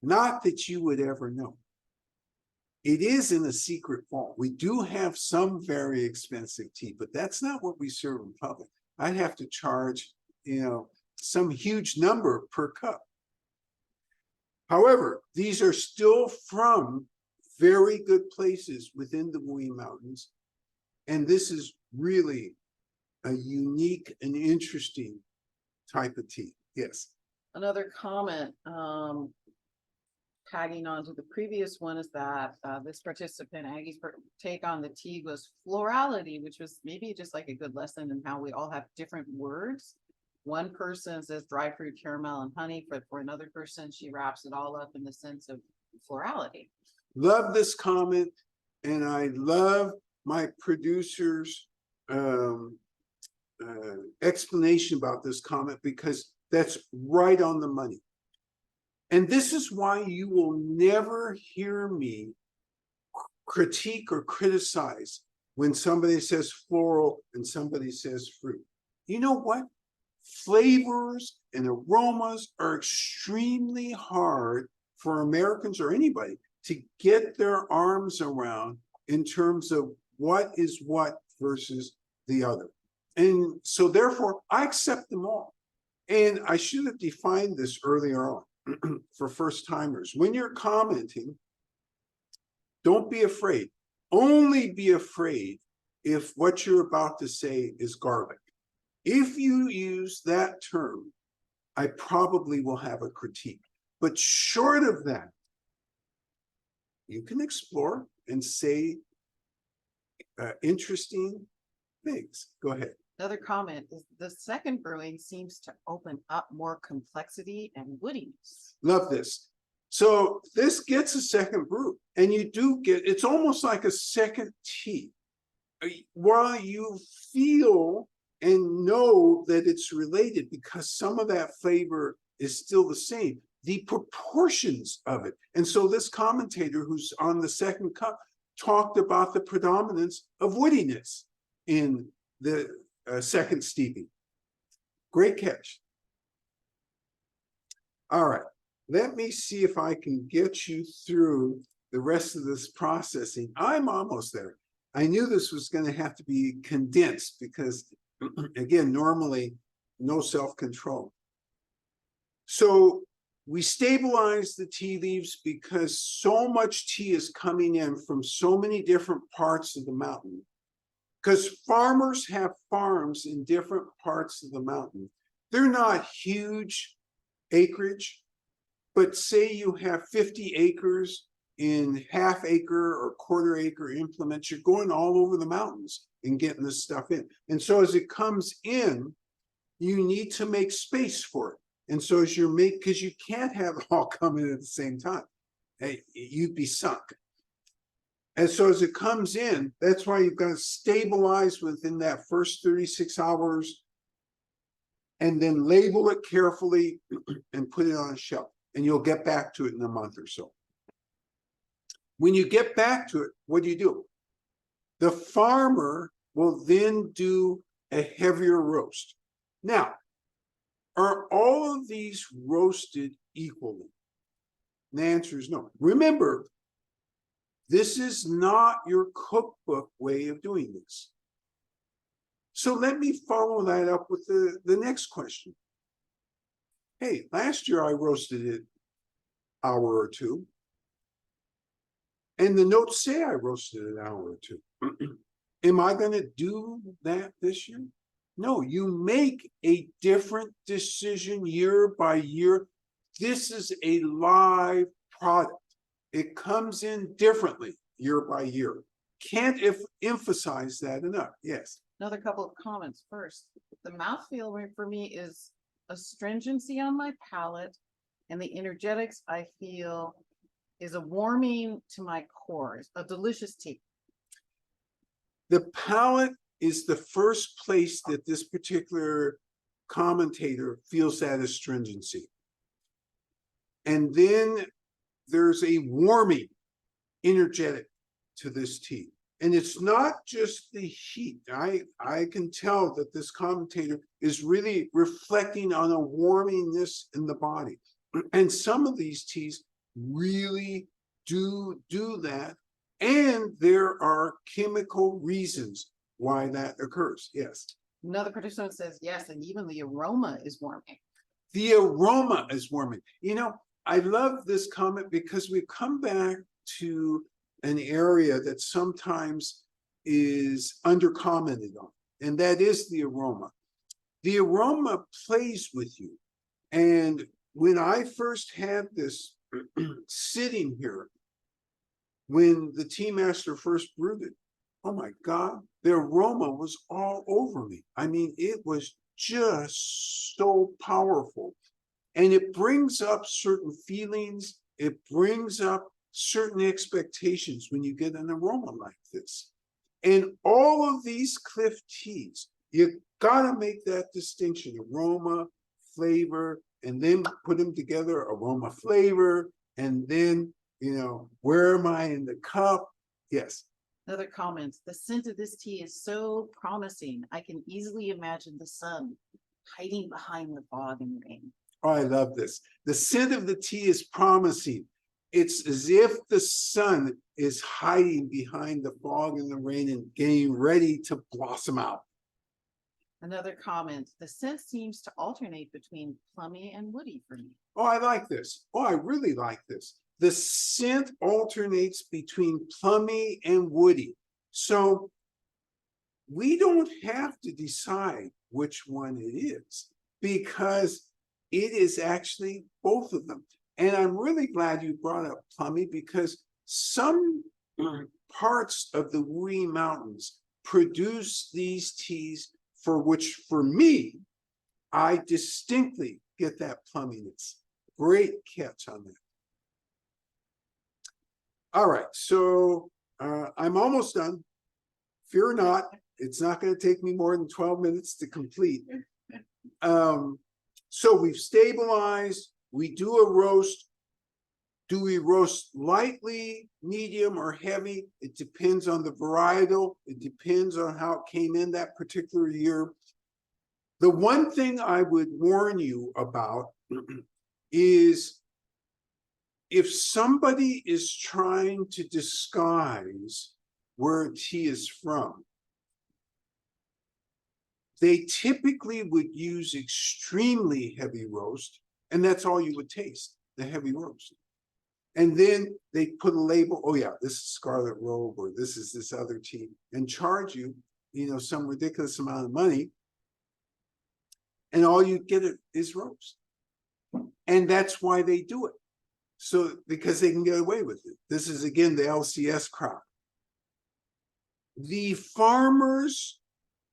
Not that you would ever know. It is in a secret vault. We do have some very expensive tea, but that's not what we serve in public. I'd have to charge, some huge number per cup. However, these are still from very good places within the Wuyi Mountains. And this is really a unique and interesting type of tea. Yes. Another comment, tagging on to the previous one, is that this participant, Aggie's take on the tea was florality, which was maybe just like a good lesson in how we all have different words. One person says dry fruit, caramel, and honey, but for another person, she wraps it all up in the sense of florality. Love this comment, and I love my producer's explanation about this comment, because that's right on the money. And this is why you will never hear me critique or criticize when somebody says floral and somebody says fruit. You know what? Flavors and aromas are extremely hard for Americans or anybody to get their arms around in terms of what is what versus the other. And so therefore, I accept them all. And I should have defined this earlier on for first timers. When you're commenting, don't be afraid. Only be afraid if what you're about to say is garlic. If you use that term, I probably will have a critique. But short of that, you can explore and say interesting things. Go ahead. Another comment is the second brewing seems to open up more complexity and woodiness. Love this. So this gets a second brew, and you do get, it's almost like a second tea. While you feel and know that it's related, because some of that flavor is still the same, the proportions of it. And so this commentator who's on the second cup talked about the predominance of woodiness in the second steeping. Great catch. All right, let me see if I can get you through the rest of this processing. I'm almost there. I knew this was going to have to be condensed because, again, normally no self-control. So we stabilize the tea leaves because so much tea is coming in from so many different parts of the mountain. Because farmers have farms in different parts of the mountain. They're not huge acreage, but say you have 50 acres in half acre or quarter acre implements, you're going all over the mountains and getting this stuff in. And so as it comes in, you need to make space for it. And so as you're because you can't have it all come in at the same time. You'd be sunk. And so as it comes in, that's why you've got to stabilize within that first 36 hours and then label it carefully and put it on a shelf. And you'll get back to it in a month or so. When you get back to it, what do? The farmer will then do a heavier roast. Now, are all of these roasted equally? And the answer is no. Remember, this is not your cookbook way of doing this. So let me follow that up with the next question. Hey, last year I roasted it an hour or two. And the notes say I roasted it an hour or two. Am I going to do that this year? No, you make a different decision year by year. This is a live product. It comes in differently year by year. Can't emphasize that enough. Yes. Another couple of comments. First, the mouthfeel for me is astringency on my palate, and the energetics I feel is a warming to my core, a delicious tea. The palate is the first place that this particular commentator feels that astringency. And then there's a warming energetic to this tea. And it's not just the heat. I can tell that this commentator is really reflecting on a warmingness in the body. And some of these teas really do that. And there are chemical reasons why that occurs. Yes. Another participant says, yes, and even the aroma is warming. The aroma is warming. You know, I love this comment because we come back to an area that sometimes is under-commented on, and that is the aroma. The aroma plays with you. And when I first had this sitting here, when the tea master first brewed it, oh my God, the aroma was all over me. I mean, it was just so powerful. And it brings up certain feelings. It brings up certain expectations when you get an aroma like this. And all of these cliff teas, you gotta make that distinction, aroma, flavor, and then put them together, aroma, flavor, and then, you know, where am I in the cup? Yes. Another comment, the scent of this tea is so promising. I can easily imagine the sun hiding behind the fog and rain. Oh, I love this. The scent of the tea is promising. It's as if the sun is hiding behind the fog and the rain and getting ready to blossom out. Another comment, the scent seems to alternate between plummy and woody for me. Oh, I like this. Oh, I really like this. The scent alternates between plummy and woody. So we don't have to decide which one it is because it is actually both of them. And I'm really glad you brought up plummy because some parts of the Wuyi Mountains produce these teas for which, for me, I distinctly get that plumminess. Great catch on that. All right, so I'm almost done. Fear not, it's not going to take me more than 12 minutes to complete. So we've stabilized, we do a roast. Do we roast lightly, medium, or heavy? It depends on the varietal. It depends on how it came in that particular year. The one thing I would warn you about is if somebody is trying to disguise where a tea is from, they typically would use extremely heavy roast, and that's all you would taste, the heavy roast. And then they put a label, oh yeah, this is Scarlet Robe, or this is this other tea, and charge you, you know, some ridiculous amount of money. And all you get is roast. And that's why they do it. So, because they can get away with it. This is, again, the LCS crop. The farmers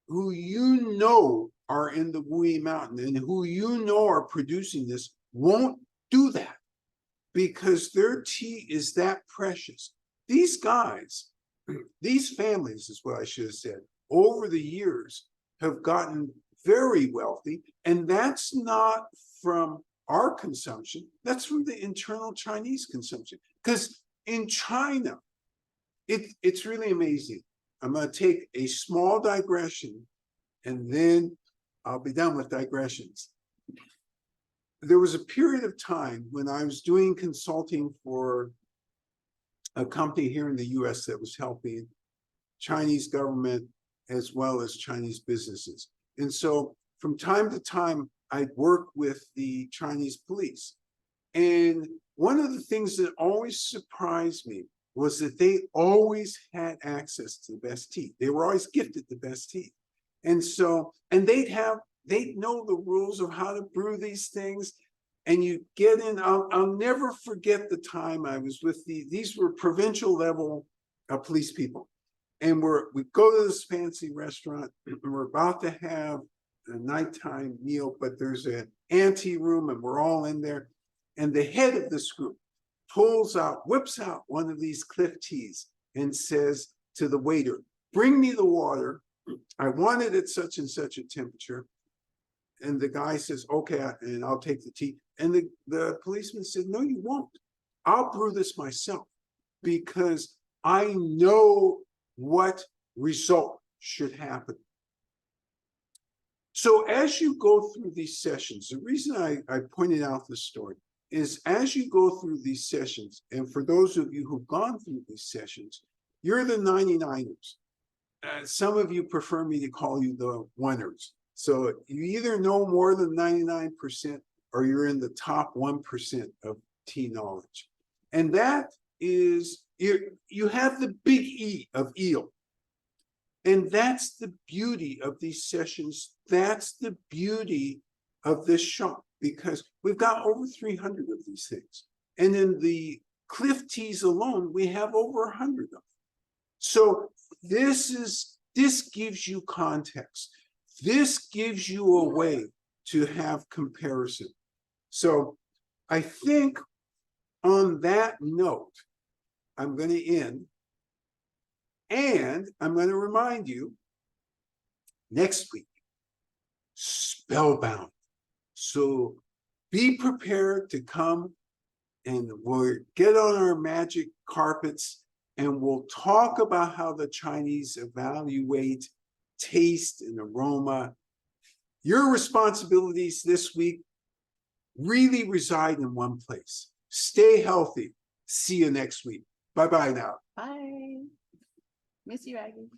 who you know are in the Wuyi Mountain and who you know are producing this won't do that because their tea is that precious. These guys, these families is what I should have said, over the years have gotten very wealthy, and that's not from our consumption, that's from the internal Chinese consumption. Because in China, it's really amazing. I'm going to take a small digression and then I'll be done with digressions. There was a period of time when I was doing consulting for a company here in the US that was helping Chinese government as well as Chinese businesses. And so from time to time, I'd work with the Chinese police. And one of the things that always surprised me was that they always had access to the best tea. They were always gifted the best tea. And so, and they'd know the rules of how to brew these things. And you get in, I'll never forget the time I was with these were provincial level police people. And we go to this fancy restaurant and we're about to have a nighttime meal, but there's an ante room and we're all in there. And the head of this group whips out one of these cliff teas and says to the waiter, bring me the water. I want it at such and such a temperature. And the guy says, okay, and I'll take the tea. And the policeman said, no, you won't. I'll brew this myself because I know what result should happen. So as you go through these sessions, the reason I pointed out this story is as you go through these sessions, and for those of you who've gone through these sessions, you're the 99ers. Some of you prefer me to call you the oneers. So you either know more than 99% or you're in the top 1% of tea knowledge. And that is, you have the big E of eel. And that's the beauty of these sessions. That's the beauty of this shop, because we've got over 300 of these things. And in the cliff teas alone, we have over 100 of them. So this gives you context. This gives you a way to have comparison. So I think on that note, I'm going to end. And I'm going to remind you, next week, Spellbound. So be prepared to come and we'll get on our magic carpets and we'll talk about how the Chinese evaluate taste and aroma. Your responsibilities this week really reside in one place. Stay healthy. See you next week. Bye-bye now. Bye. Miss you, Aggie.